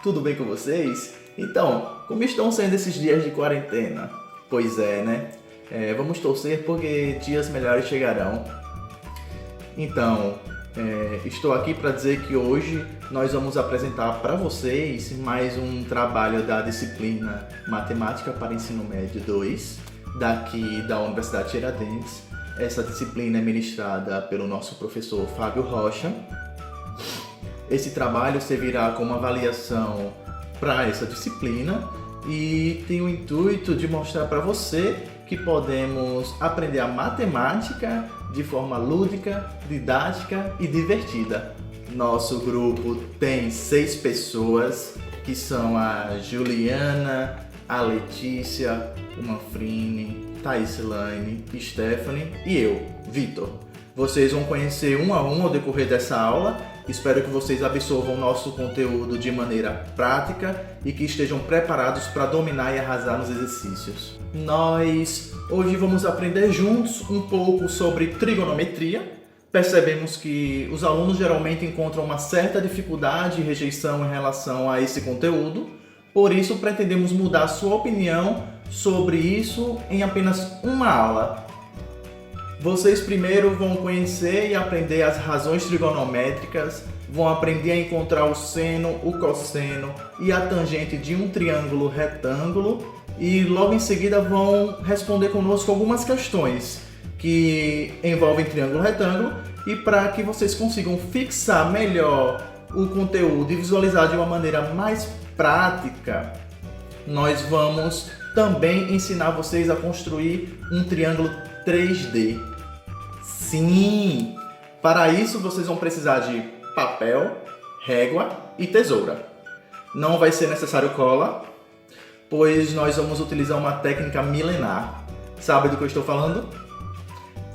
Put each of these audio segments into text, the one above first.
tudo bem com vocês? Então, como estão sendo esses dias de quarentena? Pois é, né? Vamos torcer porque dias melhores chegarão. Então, estou aqui para dizer que hoje nós vamos apresentar para vocês mais um trabalho da disciplina Matemática para Ensino Médio 2, daqui da Universidade Tiradentes. Essa disciplina é ministrada pelo nosso professor Fábio Rocha. Esse trabalho servirá como avaliação para essa disciplina e tem o intuito de mostrar para você que podemos aprender a matemática de forma lúdica, didática e divertida. Nosso grupo tem 6 pessoas, que são a Juliana, a Letícia, o Manfrini, Thaislane, Stephanie e eu, Vitor. Vocês vão conhecer um a um ao decorrer dessa aula. Espero que vocês absorvam o nosso conteúdo de maneira prática e que estejam preparados para dominar e arrasar nos exercícios. Nós hoje vamos aprender juntos um pouco sobre trigonometria. Percebemos que os alunos geralmente encontram uma certa dificuldade e rejeição em relação a esse conteúdo. Por isso, pretendemos mudar a sua opinião sobre isso em apenas uma aula. Vocês primeiro vão conhecer e aprender as razões trigonométricas, vão aprender a encontrar o seno, o cosseno e a tangente de um triângulo retângulo e logo em seguida vão responder conosco algumas questões que envolvem triângulo retângulo e para que vocês consigam fixar melhor o conteúdo e visualizar de uma maneira mais prática, nós vamos também ensinar vocês a construir um triângulo 3D. Sim! Para isso vocês vão precisar de papel, régua e tesoura. Não vai ser necessário cola, pois nós vamos utilizar uma técnica milenar. Sabe do que eu estou falando?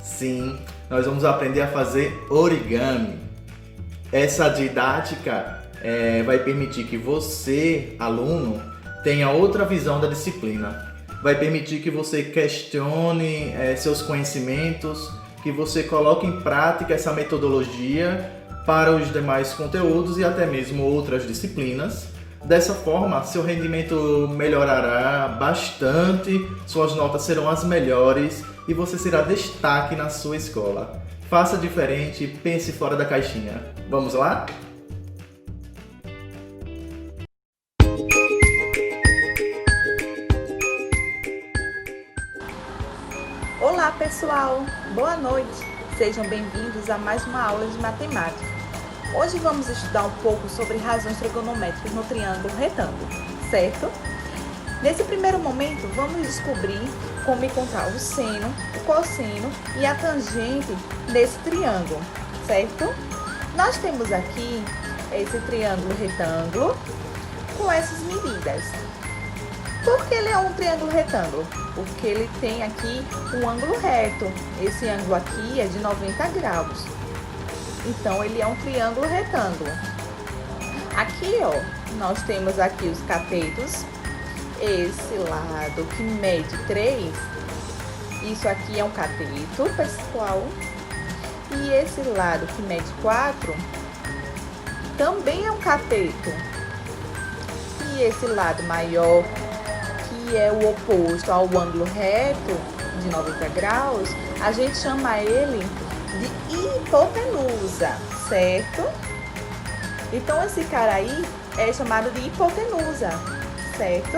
Sim, nós vamos aprender a fazer origami. Essa didática vai permitir que você, aluno, tenha outra visão da disciplina. Vai permitir que você questione seus conhecimentos, que você coloque em prática essa metodologia para os demais conteúdos e até mesmo outras disciplinas. Dessa forma, seu rendimento melhorará bastante, suas notas serão as melhores e você será destaque na sua escola. Faça diferente, pense fora da caixinha. Vamos lá? Olá pessoal, boa noite, sejam bem-vindos a mais uma aula de matemática. Hoje vamos estudar um pouco sobre razões trigonométricas no triângulo retângulo, certo? Nesse primeiro momento vamos descobrir como encontrar o seno, o cosseno e a tangente desse triângulo, certo? Nós temos aqui esse triângulo retângulo com essas medidas. Por que ele é um triângulo retângulo? Porque ele tem aqui um ângulo reto. Esse ângulo aqui é de 90 graus. Então, ele é um triângulo retângulo. Aqui, ó, nós temos aqui os catetos. Esse lado que mede 3, isso aqui é um cateto, pessoal. E esse lado que mede 4, também é um cateto. E esse lado maior, que é o oposto ao ângulo reto de 90 graus, a gente chama ele de hipotenusa, certo? Então, esse cara aí é chamado de hipotenusa, certo?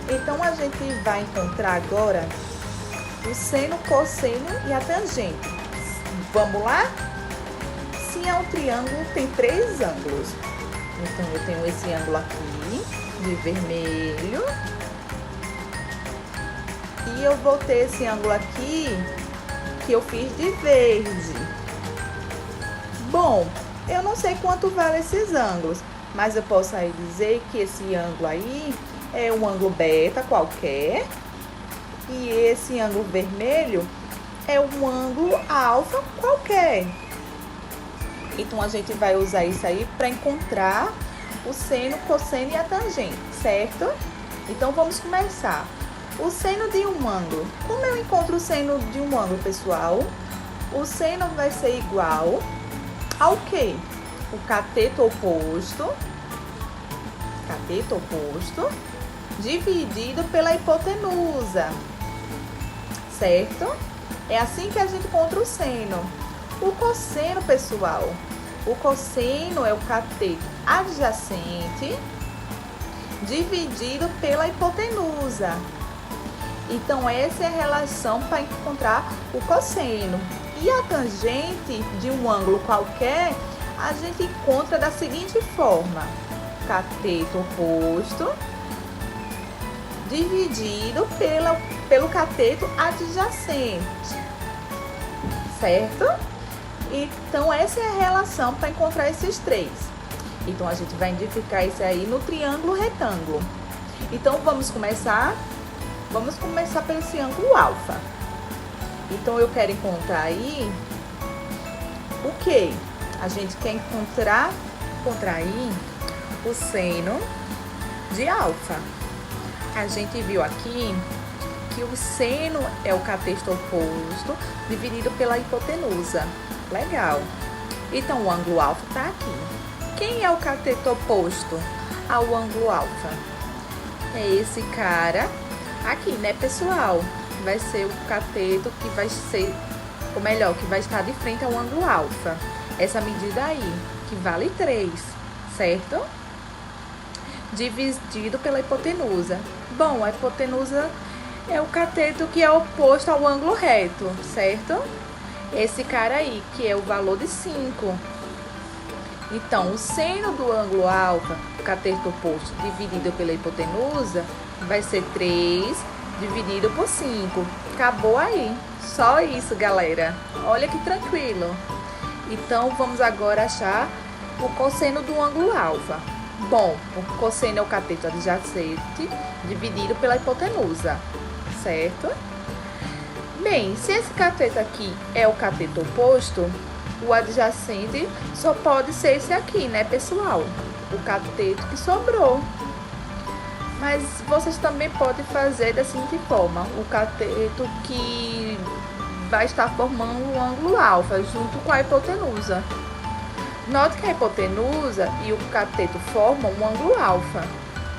Então, a gente vai encontrar agora o seno, cosseno e a tangente. Vamos lá? Se é um triângulo, tem 3 ângulos. Então, eu tenho esse ângulo aqui, de vermelho. E eu vou ter esse ângulo aqui, que eu fiz de verde. Bom, eu não sei quanto vale esses ângulos, mas eu posso aí dizer que esse ângulo aí é um ângulo beta qualquer. E esse ângulo vermelho é um ângulo alfa qualquer. Então, a gente vai usar isso aí para encontrar o seno, cosseno e a tangente, certo? Então, vamos começar. O seno de um ângulo. Como eu encontro o seno de um ângulo, pessoal? O seno vai ser igual ao quê? O cateto oposto cateto oposto, dividido pela hipotenusa, certo? É assim que a gente encontra o seno. O cosseno, pessoal, o cosseno é o cateto adjacente dividido pela hipotenusa. Então, essa é a relação para encontrar o cosseno. E a tangente de um ângulo qualquer, a gente encontra da seguinte forma: cateto oposto dividido pelo cateto adjacente, certo? Então, essa é a relação para encontrar esses três. Então, a gente vai identificar isso aí no triângulo retângulo. Então, vamos começar pelo esse ângulo alfa. Então, eu quero encontrar aí o quê? A gente quer encontrar aí o seno de alfa. A gente viu aqui que o seno é o cateto oposto dividido pela hipotenusa. Legal. Então, o ângulo alfa está aqui. Quem é o cateto oposto ao ângulo alfa? É esse cara aqui, né, pessoal? Vai ser o cateto que vai ser, ou melhor, que vai estar de frente ao ângulo alfa. Essa medida aí, que vale 3, certo? Dividido pela hipotenusa. Bom, a hipotenusa é o cateto que é oposto ao ângulo reto, certo? Esse cara aí, que é o valor de 5. Então, o seno do ângulo alfa, o cateto oposto, dividido pela hipotenusa, vai ser 3 dividido por 5. Acabou aí. Só isso, galera. Olha que tranquilo. Então, vamos agora achar o cosseno do ângulo alfa. Bom, o cosseno é o cateto adjacente dividido pela hipotenusa, certo? Bem, se esse cateto aqui é o cateto oposto, o adjacente só pode ser esse aqui, né, pessoal? O cateto que sobrou. Mas vocês também podem fazer da seguinte forma: o cateto que vai estar formando o ângulo alfa junto com a hipotenusa. Note que a hipotenusa e o cateto formam um ângulo alfa.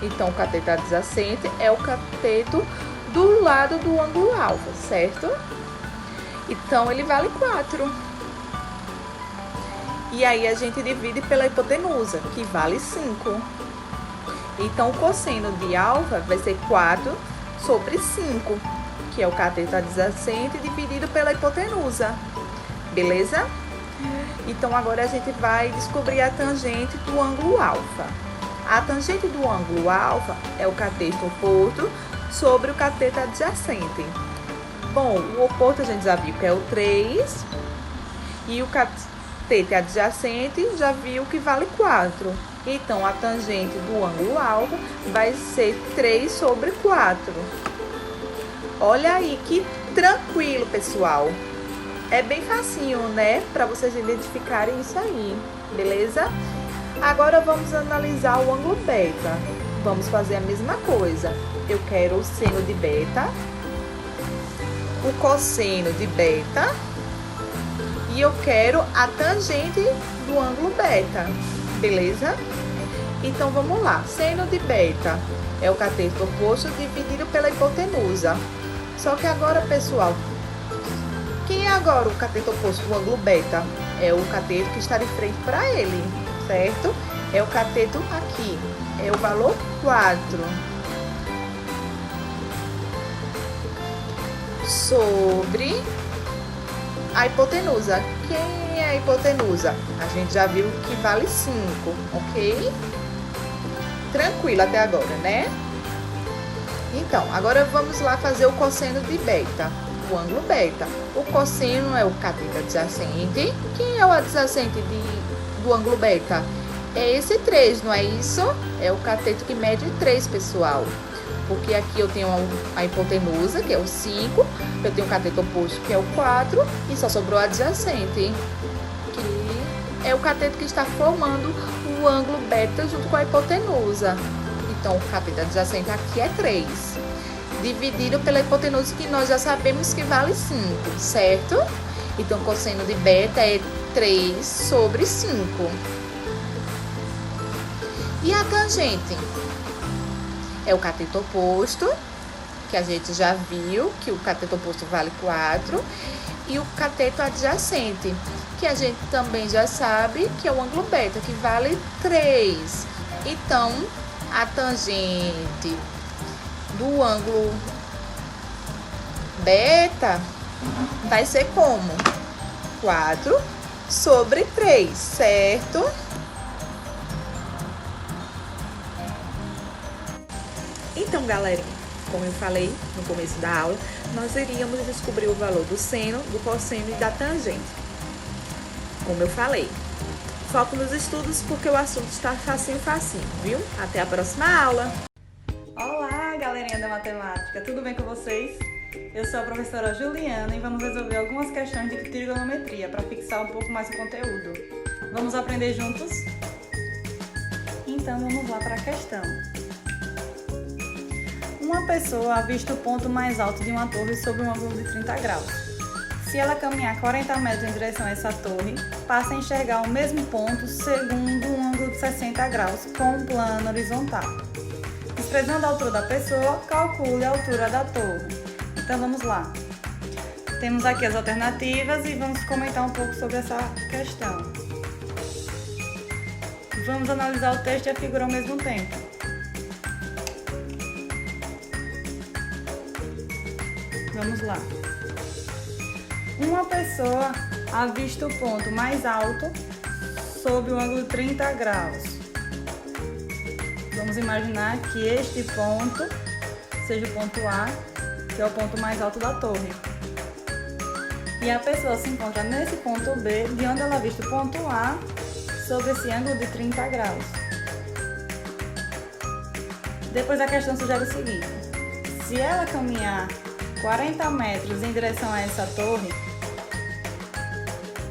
Então, o cateto adjacente é o cateto do lado do ângulo alfa, certo? Então, ele vale 4. E aí, a gente divide pela hipotenusa, que vale 5. Então, o cosseno de alfa vai ser 4 sobre 5, que é o cateto adjacente dividido pela hipotenusa. Beleza? Então, agora a gente vai descobrir a tangente do ângulo alfa. A tangente do ângulo alfa é o cateto oposto sobre o cateto adjacente. Bom, o oposto a gente já viu que é o 3. E o cateto adjacente já viu que vale 4. Então, a tangente do ângulo alfa vai ser 3 sobre 4. Olha aí que tranquilo, pessoal. É bem facinho, né? Para vocês identificarem isso aí, beleza? Agora vamos analisar o ângulo beta. Vamos fazer a mesma coisa. Eu quero o seno de beta, o cosseno de beta e eu quero a tangente do ângulo beta, beleza? Então vamos lá. Seno de beta é o cateto oposto dividido pela hipotenusa. Só que agora, pessoal, quem é agora o cateto oposto do ângulo beta? É o cateto que está de frente para ele, certo? É o cateto aqui, é o valor 4. Sobre a hipotenusa. Quem é a hipotenusa? A gente já viu que vale 5, ok? Tranquilo até agora, né? Então, agora vamos lá fazer o cosseno de beta. O ângulo beta. O cosseno é o cateto adjacente. Quem é o adjacente do ângulo beta? É esse 3, não é isso? É o cateto que mede 3, pessoal. Porque aqui eu tenho a hipotenusa, que é o 5. Eu tenho o cateto oposto, que é o 4. E só sobrou o adjacente, que é o cateto que está formando o ângulo beta junto com a hipotenusa. Então, o cateto adjacente aqui é 3. Dividido pela hipotenusa, que nós já sabemos que vale 5, certo? Então, o cosseno de beta é 3 sobre 5. E a tangente? É o cateto oposto, que a gente já viu, que o cateto oposto vale 4, e o cateto adjacente, que a gente também já sabe que é o ângulo beta, que vale 3. Então, a tangente do ângulo beta vai ser como? 4 sobre 3, certo? Então, galerinha, como eu falei no começo da aula, nós iríamos descobrir o valor do seno, do cosseno e da tangente. Como eu falei, foco nos estudos porque o assunto está facinho, viu? Até a próxima aula! Olá, galerinha da matemática, tudo bem com vocês? Eu sou a professora Juliana e vamos resolver algumas questões de trigonometria para fixar um pouco mais o conteúdo. Vamos aprender juntos? Então vamos lá para a questão. Uma pessoa avista o ponto mais alto de uma torre sob um ângulo de 30 graus. Se ela caminhar 40 metros em direção a essa torre, passa a enxergar o mesmo ponto segundo um ângulo de 60 graus com um plano horizontal. Desprezando a altura da pessoa, calcule a altura da torre. Então vamos lá. Temos aqui as alternativas e vamos comentar um pouco sobre essa questão. Vamos analisar o texto e a figura ao mesmo tempo. Vamos lá. Uma pessoa avista o ponto mais alto sob o ângulo de 30 graus. Vamos imaginar que este ponto seja o ponto A, que é o ponto mais alto da torre. E a pessoa se encontra nesse ponto B, de onde ela avista o ponto A sob esse ângulo de 30 graus. Depois a questão sugere o seguinte: se ela caminhar 40 metros em direção a essa torre,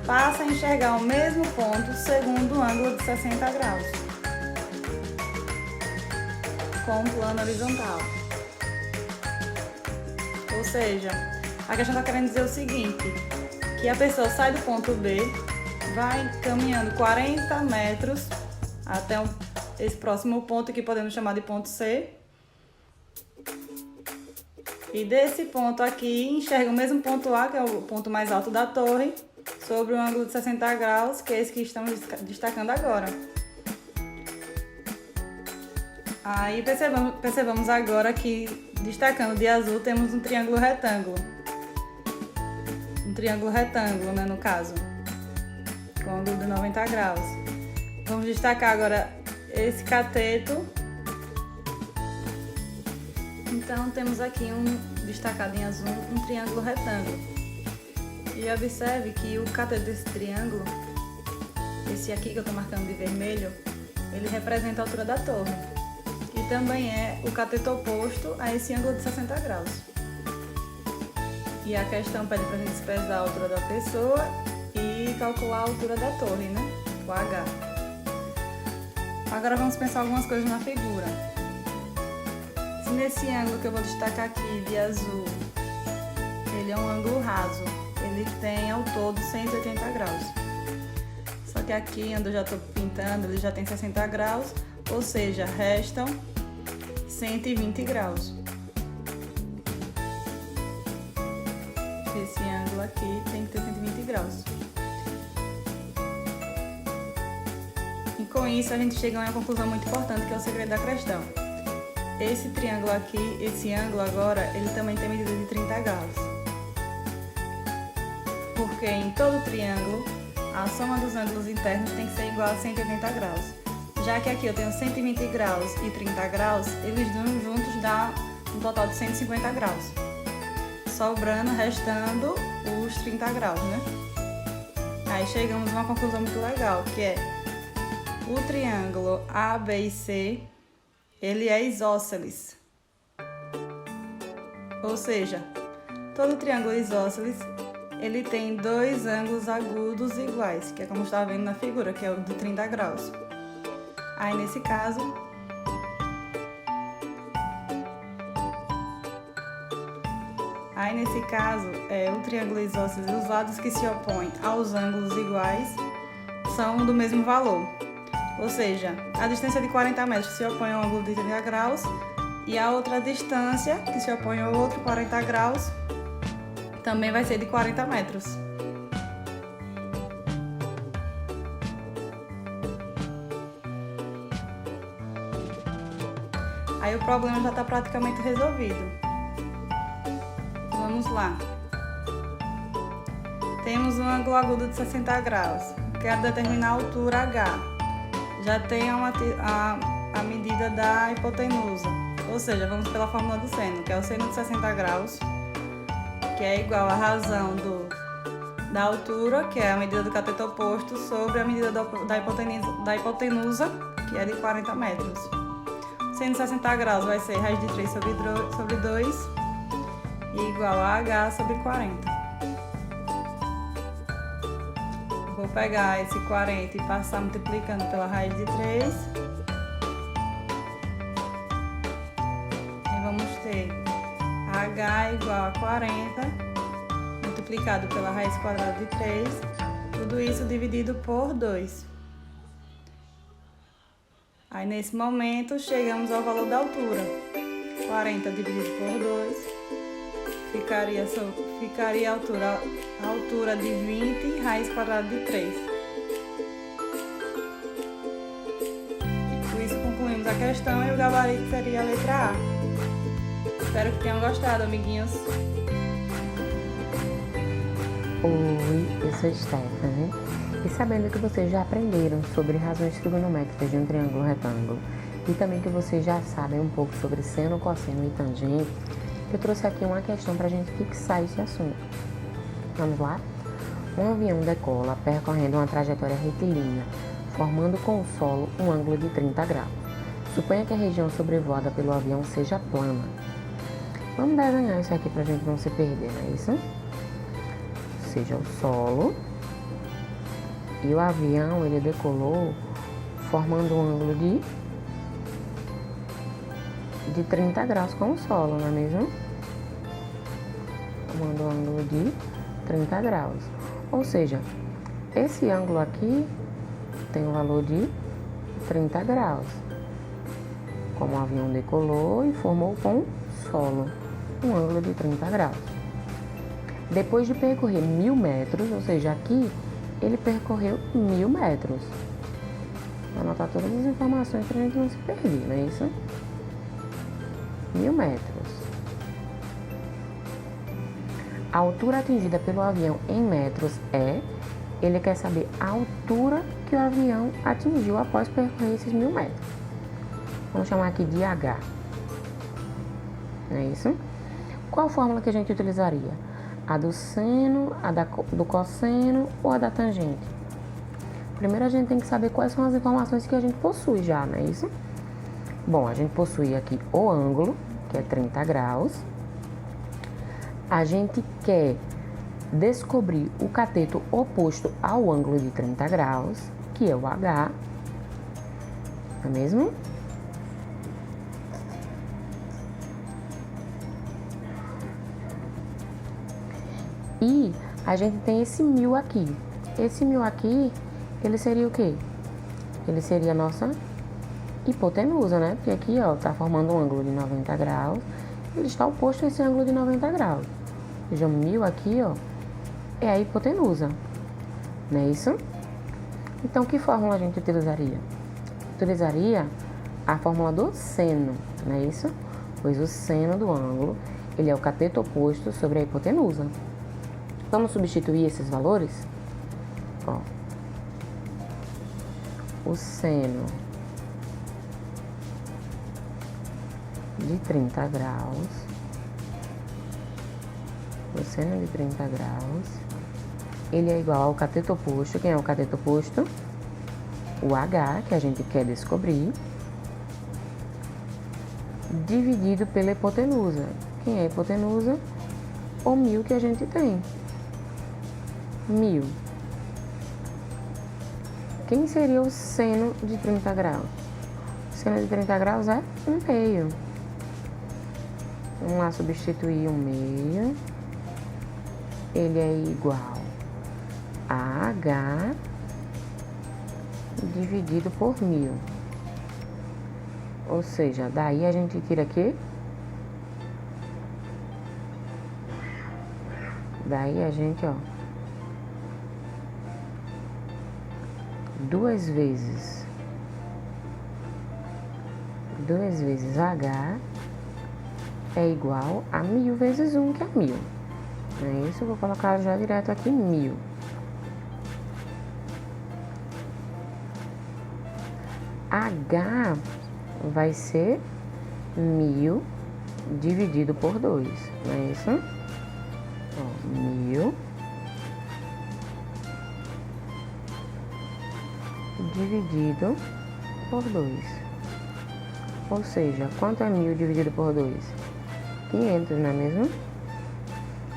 passa a enxergar o mesmo ponto segundo o ângulo de 60 graus, com um plano horizontal. Ou seja, a questão está querendo dizer o seguinte, que a pessoa sai do ponto B, vai caminhando 40 metros até esse próximo ponto que podemos chamar de ponto C, e desse ponto aqui enxerga o mesmo ponto A, que é o ponto mais alto da torre, sobre um ângulo de 60 graus, que é esse que estamos destacando agora. Aí percebamos agora que, destacando de azul, temos um triângulo retângulo. Um triângulo retângulo, né, no caso, com ângulo de 90 graus. Vamos destacar agora esse cateto. Então, temos aqui destacado em azul, um triângulo retângulo. E observe que o cateto desse triângulo, esse aqui que eu estou marcando de vermelho, ele representa a altura da torre. E também é o cateto oposto a esse ângulo de 60 graus. E a questão pede para a gente desprezar a altura da pessoa e calcular a altura da torre, né? O H. Agora vamos pensar algumas coisas na figura. Se nesse ângulo que eu vou destacar aqui de azul, ele é um ângulo raso, ele tem ao todo 180 graus. Só que aqui onde eu já estou pintando, ele já tem 60 graus, ou seja, restam 120 graus. Esse ângulo aqui tem que ter 120 graus. E com isso a gente chega a uma conclusão muito importante, que é o segredo da questão. Esse triângulo aqui, esse ângulo agora, ele também tem medida de 30 graus. Porque em todo triângulo, a soma dos ângulos internos tem que ser igual a 180 graus. Já que aqui eu tenho 120 graus e 30 graus, eles juntos dá um total de 150 graus. restando os 30 graus, né? Aí chegamos a uma conclusão muito legal, que é o triângulo A, B e C, ele é isósceles. Ou seja, todo triângulo isósceles, ele tem dois ângulos agudos iguais, que é como está vendo na figura, que é o de 30 graus. Aí nesse caso, o triângulo isósceles, os lados que se opõem aos ângulos iguais são do mesmo valor. Ou seja, a distância de 40 metros se opõe a um ângulo de 30 graus e a outra distância, que se opõe ao outro 40 graus, também vai ser de 40 metros. Aí o problema já está praticamente resolvido. Vamos lá. Temos um ângulo agudo de 60 graus. Quero determinar a altura H. Já tem a medida da hipotenusa. Ou seja, vamos pela fórmula do seno, que é o seno de 60 graus, que é igual à razão da altura, que é a medida do cateto oposto, sobre a medida da hipotenusa, que é de 40 metros. Seno de 60 graus vai ser raiz de 3 sobre 2 e igual a H sobre 40. Vou pegar esse 40 e passar multiplicando pela raiz de 3. E vamos ter H igual a 40 multiplicado pela raiz quadrada de 3. Tudo isso dividido por 2. Aí nesse momento chegamos ao valor da altura. 40 dividido por 2 ficaria a altura de 20 raiz quadrada de 3. E com isso concluímos a questão e o gabarito seria a letra A. Espero que tenham gostado, amiguinhos. Oi, eu sou Stephanie. E sabendo que vocês já aprenderam sobre razões trigonométricas de um triângulo retângulo e também que vocês já sabem um pouco sobre seno, cosseno e tangente, eu trouxe aqui uma questão para a gente fixar esse assunto. Vamos lá? Um avião decola percorrendo uma trajetória retilínea, formando com o solo um ângulo de 30 graus. Suponha que a região sobrevoada pelo avião seja plana. Vamos desenhar isso aqui para a gente não se perder, não é isso? Ou seja, o solo e o avião ele decolou formando um ângulo de 30 graus com o solo, não é mesmo? Formando um ângulo de 30 graus. Ou seja, esse ângulo aqui tem um valor de 30 graus. Como o avião decolou e formou com o solo um ângulo de 30 graus. Depois de percorrer 1000 metros, ou seja, aqui ele percorreu 1000 metros. Vou anotar todas as informações para a gente não se perder, não é isso? 1000 metros. A altura atingida pelo avião em metros é... Ele quer saber a altura que o avião atingiu após percorrer esses 1000 metros. Vamos chamar aqui de H. Não é isso? Qual fórmula que a gente utilizaria? A do seno, do cosseno ou a da tangente? Primeiro a gente tem que saber quais são as informações que a gente possui já, não é isso? Bom, a gente possui aqui o ângulo, que é 30 graus. A gente quer descobrir o cateto oposto ao ângulo de 30 graus, que é o H. Não é mesmo? E a gente tem esse 1000 aqui. Esse 1000 aqui, ele seria o quê? Ele seria a nossa hipotenusa, né? Porque aqui, ó, tá formando um ângulo de 90 graus. Ele está oposto a esse ângulo de 90 graus. Veja, 1000 aqui, ó, é a hipotenusa. Não é isso? Então, que fórmula a gente utilizaria? Utilizaria a fórmula do seno, não é isso? Pois o seno do ângulo, ele é o cateto oposto sobre a hipotenusa. Vamos substituir esses valores? Ó, o seno de 30 graus, o seno de 30 graus, ele é igual ao cateto oposto. Quem é o cateto oposto? O H, que a gente quer descobrir, dividido pela hipotenusa. Quem é a hipotenusa? O 1000 que a gente tem. 1000. Quem seria o seno de 30 graus? O seno de 30 graus é 1/2. Vamos lá substituir 1/2. Ele é igual a H dividido por 1000. Ou seja, daí a gente tira aqui. Daí a gente, ó, 2 vezes H é igual a 1000 vezes 1, que é 1000. Não é isso? Eu vou colocar já direto aqui 1000. H vai ser 1000 dividido por 2, não é isso? Ó, 1000 dividido por 2. Ou seja, quanto é 1000 dividido por 2? 500, não é mesmo?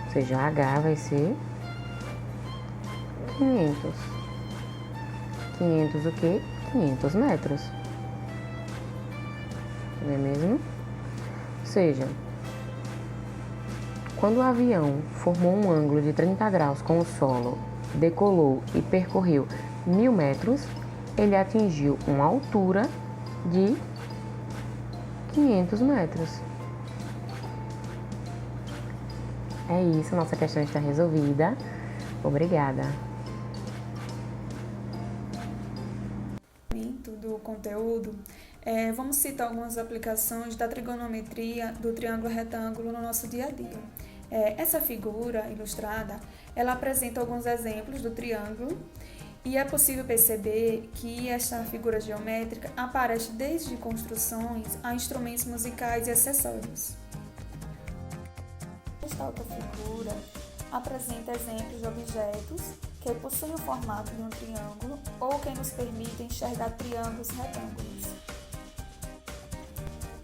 Ou seja, H vai ser 500. 500 o quê? 500 metros. Não é mesmo? Ou seja, quando o avião formou um ângulo de 30 graus com o solo, decolou e percorreu 1000 metros, ele atingiu uma altura de 500 metros. É isso, nossa questão está resolvida. Obrigada. Do conteúdo, vamos citar algumas aplicações da trigonometria do triângulo retângulo no nosso dia a dia. Essa figura ilustrada, ela apresenta alguns exemplos do triângulo e é possível perceber que esta figura geométrica aparece desde construções a instrumentos musicais e acessórios. Esta outra figura apresenta exemplos de objetos que possuem o formato de um triângulo ou que nos permitem enxergar triângulos retângulos.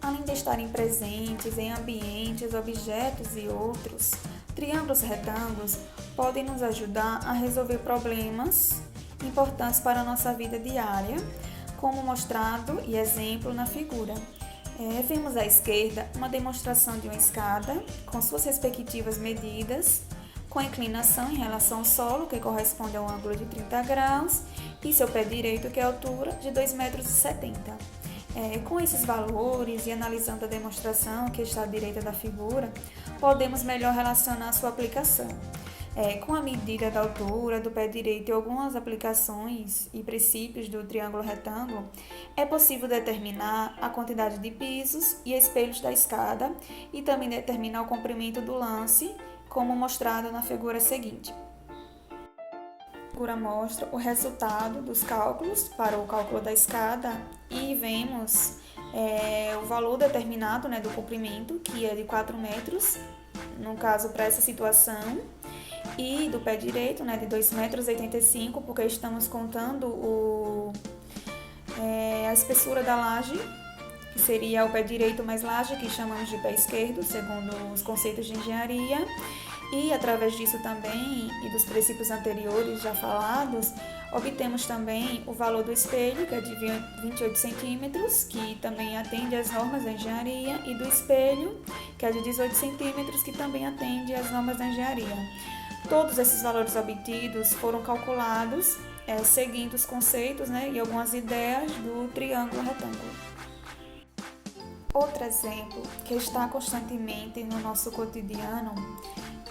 Além de estarem presentes em ambientes, objetos e outros, triângulos retângulos podem nos ajudar a resolver problemas importantes para a nossa vida diária, como mostrado e exemplo na figura. Vemos à esquerda uma demonstração de uma escada com suas respectivas medidas, com inclinação em relação ao solo, que corresponde a um ângulo de 30 graus, e seu pé direito, que é a altura de 2,70 metros. Com esses valores e analisando a demonstração que está à direita da figura, podemos melhor relacionar a sua aplicação. Com a medida da altura do pé direito e algumas aplicações e princípios do triângulo retângulo, é possível determinar a quantidade de pisos e espelhos da escada e também determinar o comprimento do lance, como mostrado na figura seguinte. A figura mostra o resultado dos cálculos para o cálculo da escada e vemos o valor determinado, do comprimento, que é de 4 metros, no caso para essa situação, e do pé direito, de 2,85 metros, porque estamos contando a espessura da laje, que seria o pé direito mais laje, que chamamos de pé esquerdo, segundo os conceitos de engenharia. E através disso também, e dos princípios anteriores já falados, obtemos também o valor do espelho, que é de 28 centímetros, que também atende às normas da engenharia, e do espelho, que é de 18 centímetros, que também atende às normas da engenharia. Todos esses valores obtidos foram calculados seguindo os conceitos e algumas ideias do triângulo retângulo. Outro exemplo que está constantemente no nosso cotidiano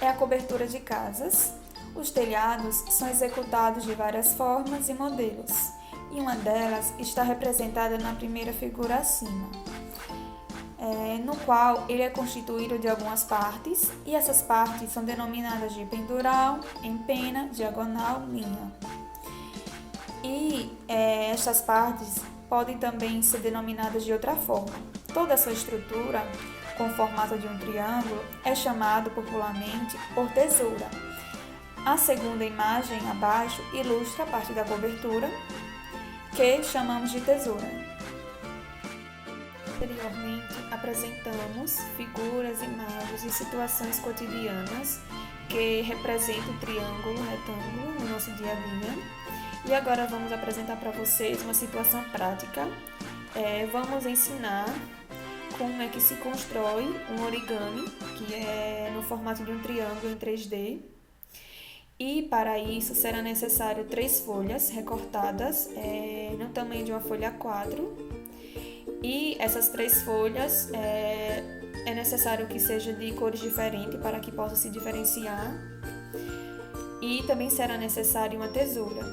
é a cobertura de casas. Os telhados são executados de várias formas e modelos, e uma delas está representada na primeira figura acima, no qual ele é constituído de algumas partes, e essas partes são denominadas de pendural, empena, diagonal, linha. E estas partes podem também ser denominadas de outra forma. Toda a sua estrutura, com o formato de um triângulo, é chamado popularmente por tesoura. A segunda imagem abaixo ilustra a parte da cobertura, que chamamos de tesoura. Anteriormente, apresentamos figuras, imagens e situações cotidianas que representam o triângulo, o retângulo no nosso dia a dia. E agora vamos apresentar para vocês uma situação prática. Vamos ensinar como é que se constrói um origami, que é no formato de um triângulo em 3D. E para isso será necessário 3 folhas recortadas no tamanho de uma folha A4. E essas 3 folhas é necessário que seja de cores diferentes para que possa se diferenciar. E também será necessário uma tesoura.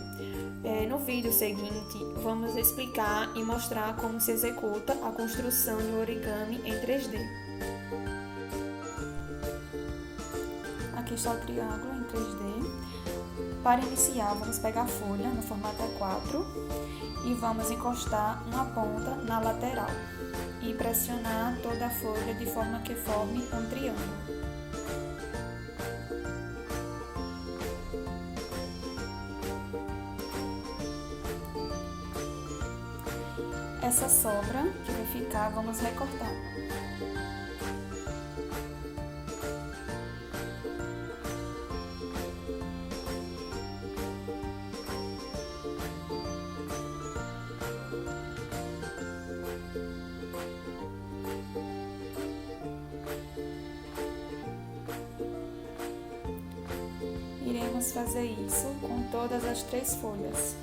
No vídeo seguinte, vamos explicar e mostrar como se executa a construção do origami em 3D. Aqui está o triângulo em 3D. Para iniciar, vamos pegar a folha no formato A4 e vamos encostar uma ponta na lateral e pressionar toda a folha de forma que forme um triângulo. Essa sobra que vai ficar, vamos recortar. Iremos fazer isso com todas as 3 folhas.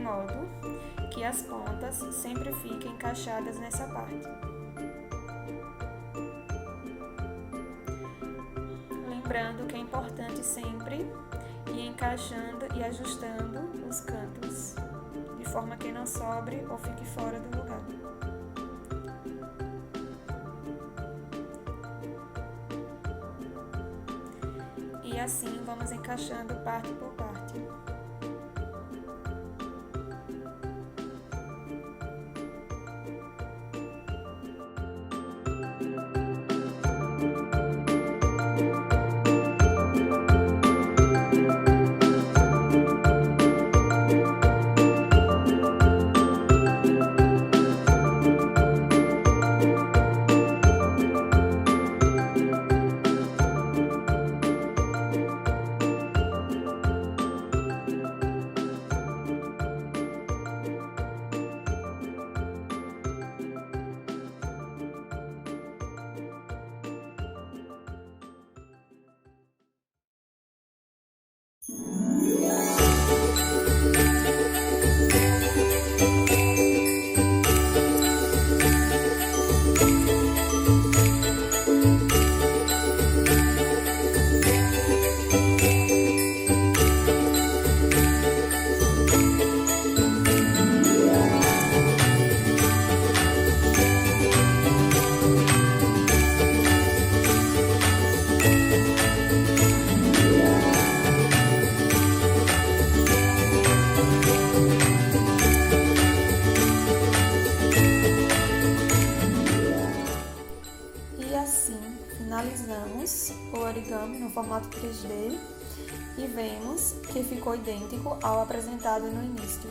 modo que as pontas sempre fiquem encaixadas nessa parte. Lembrando que é importante sempre ir encaixando e ajustando os cantos, de forma que não sobre ou fique fora do lugar. E assim vamos encaixando parte por parte. Finalizamos o origami no formato 3D e vemos que ficou idêntico ao apresentado no início.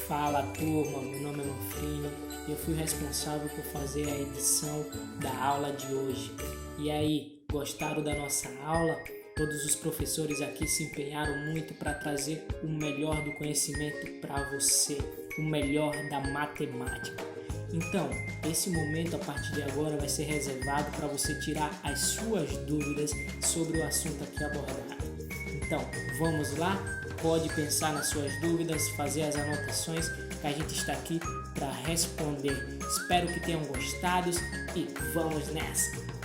Fala turma, meu nome é Manfrini e eu fui responsável por fazer a edição da aula de hoje. E aí, gostaram da nossa aula? Todos os professores aqui se empenharam muito para trazer o melhor do conhecimento para você, o melhor da matemática. Então, esse momento a partir de agora vai ser reservado para você tirar as suas dúvidas sobre o assunto aqui abordado. Então, vamos lá? Pode pensar nas suas dúvidas, fazer as anotações que a gente está aqui para responder. Espero que tenham gostado e vamos nessa!